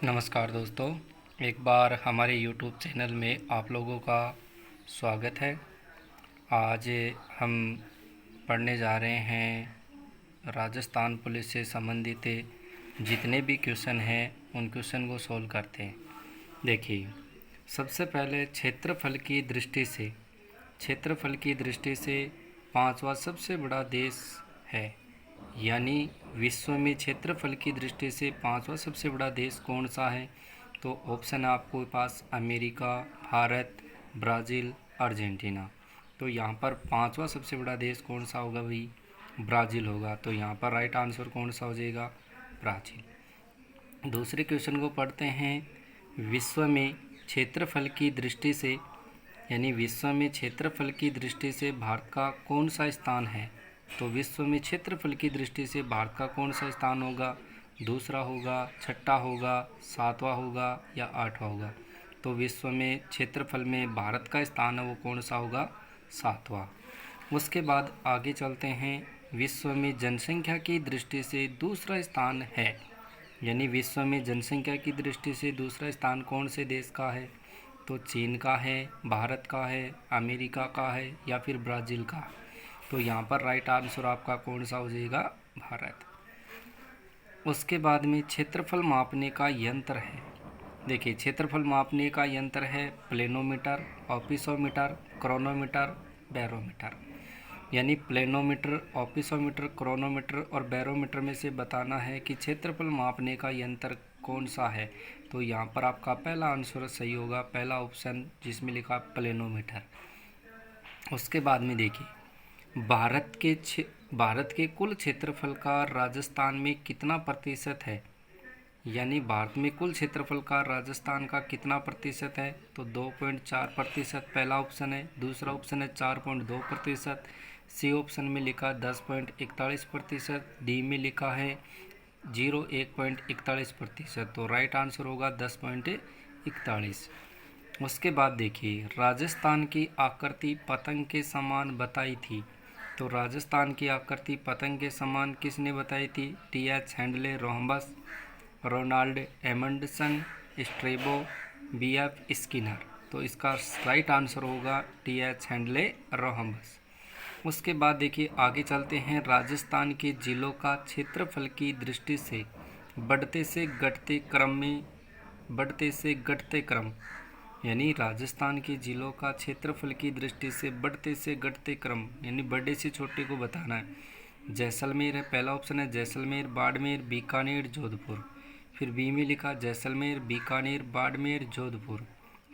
नमस्कार दोस्तों, एक बार हमारे YouTube चैनल में आप लोगों का स्वागत है। आज हम पढ़ने जा रहे हैं राजस्थान पुलिस से संबंधित जितने भी क्वेश्चन हैं उन क्वेश्चन को सॉल्व करते हैं। देखिए, सबसे पहले क्षेत्रफल की दृष्टि से पांचवा सबसे बड़ा देश है, यानी विश्व में क्षेत्रफल की दृष्टि से पांचवा सबसे बड़ा देश कौन सा है? तो ऑप्शन है आपके पास अमेरिका, भारत, ब्राज़ील, अर्जेंटीना। तो यहाँ पर पांचवा सबसे बड़ा देश कौन सा होगा भाई? ब्राज़ील होगा। तो यहाँ पर राइट आंसर कौन सा हो जाएगा? ब्राज़ील। दूसरे क्वेश्चन को पढ़ते हैं। विश्व में क्षेत्रफल की दृष्टि से भारत का कौन सा स्थान है? तो विश्व में क्षेत्रफल की दृष्टि से भारत का कौन सा स्थान होगा? दूसरा होगा, छठा होगा, सातवां होगा या आठवां होगा? तो विश्व में क्षेत्रफल में भारत का स्थान है वो कौन सा होगा? सातवां। उसके बाद आगे चलते हैं। विश्व में जनसंख्या की दृष्टि से दूसरा स्थान है, यानी विश्व में जनसंख्या की दृष्टि से दूसरा स्थान कौन से देश का है? तो चीन का है, भारत का है, अमेरिका का है या फिर ब्राज़ील का? तो यहाँ पर राइट आंसर आपका कौन सा हो जाएगा? भारत। उसके बाद में क्षेत्रफल मापने का यंत्र है। देखिए, क्षेत्रफल मापने का यंत्र है प्लेनोमीटर, ऑफिसोमीटर, क्रोनोमीटर, बैरोमीटर। यानी प्लेनोमीटर, ऑफिसोमीटर, क्रोनोमीटर और बैरोमीटर में से बताना है कि क्षेत्रफल मापने का यंत्र कौन सा है। तो यहाँ पर आपका पहला आंसर सही होगा, पहला ऑप्शन जिसमें लिखा प्लेनोमीटर। उसके बाद में देखिए, भारत के कुल क्षेत्रफल का राजस्थान में कितना प्रतिशत है? यानी भारत में कुल क्षेत्रफल का राजस्थान का कितना प्रतिशत है? तो 2.4% पहला ऑप्शन है। दूसरा ऑप्शन है 4.2%। सी ऑप्शन में लिखा 10.41%। डी में लिखा है 1.41%। तो राइट आंसर होगा 10.41। उसके बाद देखिए, राजस्थान की आकृति पतंग के समान बताई थी। तो राजस्थान की आकृति पतंग के समान किसने बताई थी? T H. Handley, rhombus, Ronald Amundsen, Strabo, B F. Skinner. तो इसका राइट आंसर होगा टी.एच. Handley, rhombus. उसके बाद देखिए, आगे चलते हैं। राजस्थान के जिलों का क्षेत्रफल की दृष्टि से बढ़ते से घटते क्रम, यानी राजस्थान के जिलों का क्षेत्रफल की दृष्टि से बढ़ते से घटते क्रम, यानी बड़े से छोटे को बताना है। जैसलमेर है, पहला ऑप्शन है जैसलमेर, बाड़मेर, बीकानेर, जोधपुर। फिर बी में लिखा जैसलमेर, बीकानेर, बाड़मेर, जोधपुर।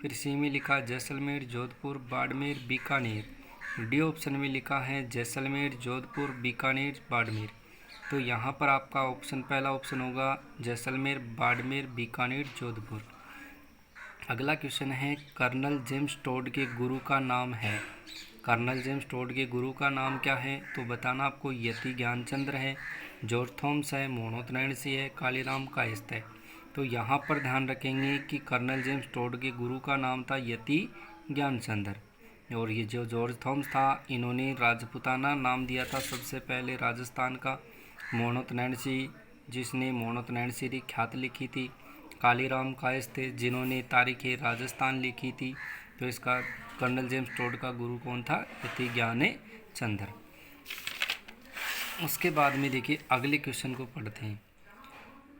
फिर सी में लिखा जैसलमेर, जोधपुर, बाड़मेर, बीकानेर। डी ऑप्शन में लिखा है जैसलमेर, जोधपुर, बीकानेर, बाड़मेर। तो यहाँ पर आपका ऑप्शन पहला ऑप्शन होगा जैसलमेर, बाड़मेर, बीकानेर, जोधपुर। अगला क्वेश्चन है, कर्नल जेम्स टोड के गुरु का नाम है। कर्नल जेम्स टोड के गुरु का नाम क्या है? तो बताना आपको यति ज्ञानचंद्र है, जॉर्ज थॉमस है, मोहम्मद नैणसी है, कालीराम कायस्थ है। तो यहाँ पर ध्यान रखेंगे कि कर्नल जेम्स टोड के गुरु का नाम था यति ज्ञानचंद्र। और ये जो जॉर्ज थॉमस था, इन्होंने राजपूताना नाम दिया था सबसे पहले राजस्थान का। मोहम्मद नैणसी, जिसने मोहम्मद नैणसी की ख्यात लिखी थी। कालीराम कायस्थ थे, जिन्होंने तारीख राजस्थान लिखी थी। तो इसका कर्नल जेम्स टोड का गुरु कौन था? यति ज्ञानचंद्र। उसके बाद में देखिए, अगले क्वेश्चन को पढ़ते हैं।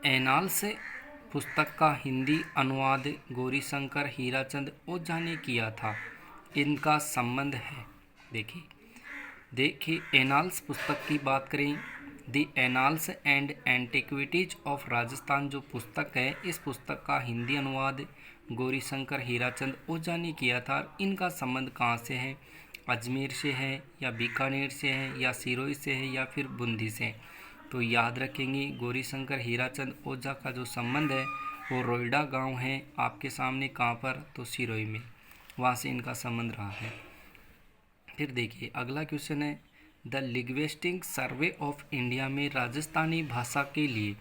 एनाल्स पुस्तक का हिंदी अनुवाद गौरीशंकर हीराचंद ओझा ने किया था, इनका संबंध है। देखिए एनाल्स पुस्तक की बात करें, the annals and antiquities of Rajasthan जो पुस्तक है, इस पुस्तक का हिंदी अनुवाद गौरीशंकर हीराचंद ओझा ने किया था। इनका संबंध कहाँ से है? अजमेर से है या बीकानेर से है या सिरोही से है या फिर बूंदी से? तो याद रखेंगे, गौरीशंकर हीराचंद ओझा का जो संबंध है वो रोइडा गांव है आपके सामने। कहाँ पर? तो सिरोही में, वहाँ से इनका संबंध रहा है। फिर देखिए, अगला क्वेश्चन है, the linguistic survey of India में राजस्थानी भाषा के लिए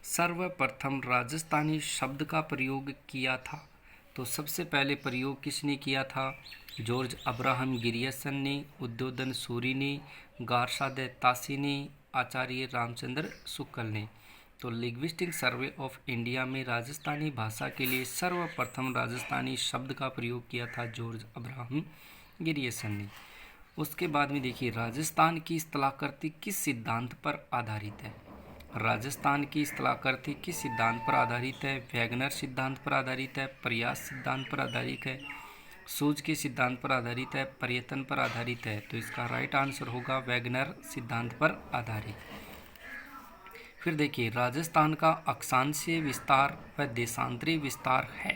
सर्वप्रथम राजस्थानी शब्द का प्रयोग किया था। तो सबसे पहले प्रयोग किसने किया था? जॉर्ज अब्राहम गिरियसन ने, उद्योधन सूरी ने, गारसाद तासी ने, आचार्य रामचंद्र शुक्ल ने। तो लिंग्विस्टिक सर्वे ऑफ इंडिया में राजस्थानी भाषा के लिए सर्वप्रथम राजस्थानी शब्द का प्रयोग किया था जॉर्ज अब्राहम गिरियसन ने। उसके बाद में देखिए, राजस्थान की स्थलाकृति किस सिद्धांत पर आधारित है? राजस्थान की स्थलाकृति किस सिद्धांत पर आधारित है? वैगनर सिद्धांत पर आधारित है, प्रयास सिद्धांत पर आधारित है, सूझ के सिद्धांत पर आधारित है, पर्यटन पर आधारित है? तो इसका राइट आंसर होगा वैगनर सिद्धांत पर आधारित। फिर देखिए, राजस्थान का अक्षांशीय विस्तार व देशांतरी विस्तार है।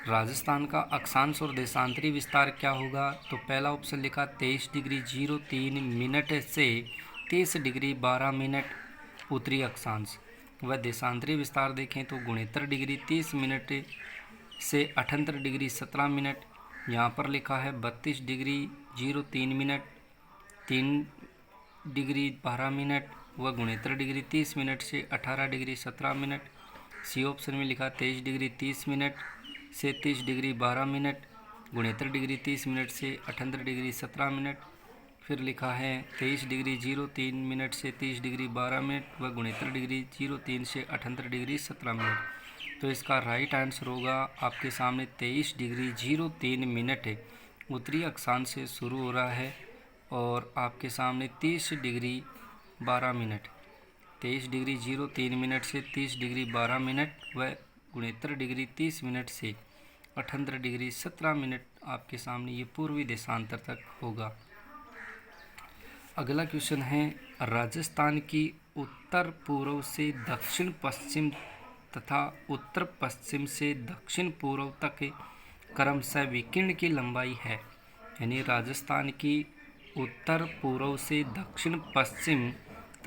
राजस्थान का अक्षांश और देशांतरी विस्तार क्या होगा? तो पहला ऑप्शन लिखा 23 डिग्री 03 मिनट से 30 डिग्री 12 मिनट उत्तरी अक्षांश। व देशांतरी विस्तार देखें तो 69 डिग्री 30 मिनट से 78 डिग्री 17 मिनट। यहाँ पर लिखा है 32 डिग्री 03 मिनट 3 डिग्री 12 मिनट व 69 डिग्री 30 मिनट से 18 डिग्री 17 मिनट। सी ऑप्शन में लिखा 23 डिग्री 30 मिनट से 30 डिग्री 12 मिनट, 69 डिग्री 30 मिनट से 78 डिग्री 17 मिनट। फिर लिखा है 23 डिग्री 03 मिनट से 30 डिग्री 12 मिनट व 69 डिग्री 03 से 78 डिग्री 17 मिनट। तो इसका राइट आंसर होगा आपके सामने 23 डिग्री 03 मिनट उत्तरी अक्षांश से शुरू हो रहा है और आपके सामने 30 डिग्री 12 मिनट, 23 डिग्री 03 मिनट से 30 डिग्री 12 मिनट व 69 डिग्री 30 मिनट से 78 डिग्री 17 मिनट आपके सामने ये पूर्वी देशांतर तक होगा। अगला क्वेश्चन है, राजस्थान की उत्तर पूर्व से दक्षिण पश्चिम तथा उत्तर पश्चिम से दक्षिण पूर्व तक क्रमशः विकीर्ण की लंबाई है। यानी राजस्थान की उत्तर पूर्व से दक्षिण पश्चिम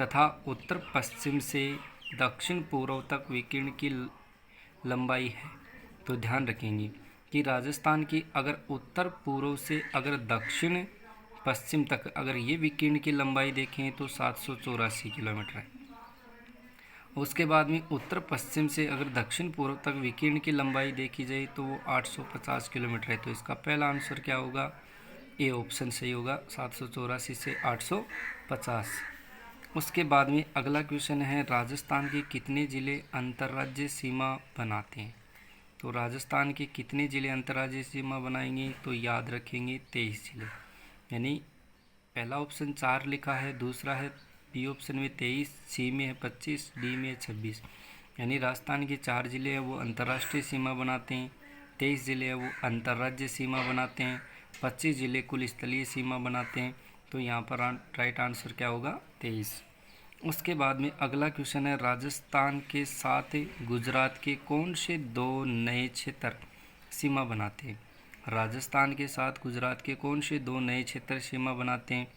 तथा उत्तर पश्चिम से दक्षिण पूर्व तक विकीर्ण की लंबाई है। तो ध्यान रखेंगे कि राजस्थान की अगर उत्तर पूर्व से अगर दक्षिण पश्चिम तक अगर ये विकीर्ण की लंबाई देखें तो 784 किलोमीटर है। उसके बाद में उत्तर पश्चिम से अगर दक्षिण पूर्व तक विकीर्ण की लंबाई देखी जाए तो वो 850 किलोमीटर है। तो इसका पहला आंसर क्या होगा? ए ऑप्शन सही होगा, 784 से 850। उसके बाद में अगला क्वेश्चन है, राजस्थान के कितने ज़िले अंतर्राज्यीय सीमा बनाते हैं? तो राजस्थान के कितने ज़िले अंतर्राज्यीय सीमा बनाएंगे? तो याद रखेंगे 23 ज़िले। यानी पहला ऑप्शन 4 लिखा है, दूसरा है बी ऑप्शन में 23, सी में है 25, डी में है 26। यानी राजस्थान के 4 ज़िले हैं वो अंतर्राष्ट्रीय सीमा बनाते हैं, 23 ज़िले हैं वो अंतर्राज्यीय सीमा बनाते हैं, 25 ज़िले कुल स्थलीय सीमा बनाते हैं। तो यहाँ पर राइट आंसर क्या होगा? 23। उसके बाद में अगला क्वेश्चन है, राजस्थान के साथ गुजरात के कौन से 2 नए क्षेत्र सीमा बनाते हैं? राजस्थान के साथ गुजरात के कौन से 2 नए क्षेत्र सीमा बनाते हैं?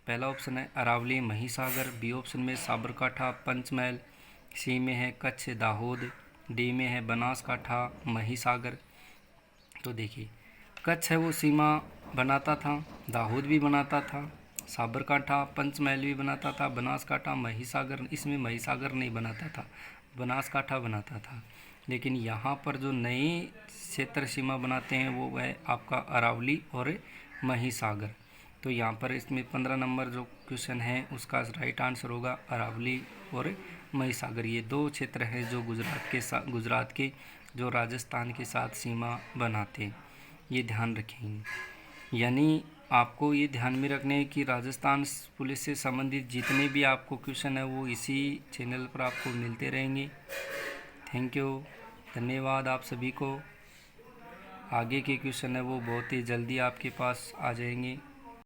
पहला ऑप्शन है अरावली महिसागर, बी ऑप्शन में साबरकाठा पंचमहल, सी में है कच्छ दाहोद, डी में है बनासकाठा महिसागर। तो देखिए, कच्छ है वो सीमा बनाता था, दाहोद भी बनाता था, साबरकाठा पंचमहल भी बनाता था, बनासकाठा महिसागर, इसमें महिसागर नहीं बनाता था, बनासकाठा बनाता था। लेकिन यहाँ पर जो नए क्षेत्र सीमा बनाते हैं वो है आपका अरावली और महिसागर। तो यहाँ पर इसमें 15 नंबर जो क्वेश्चन है उसका राइट आंसर होगा अरावली और महिसागर। ये 2 क्षेत्र हैं जो गुजरात के जो राजस्थान के साथ सीमा बनाते हैं, ये ध्यान रखेंगे। यानी आपको ये ध्यान में रखना है कि राजस्थान पुलिस से संबंधित जितने भी आपको क्वेश्चन है वो इसी चैनल पर आपको मिलते रहेंगे। थैंक यू, धन्यवाद आप सभी को। आगे के क्वेश्चन है वो बहुत ही जल्दी आपके पास आ जाएंगे।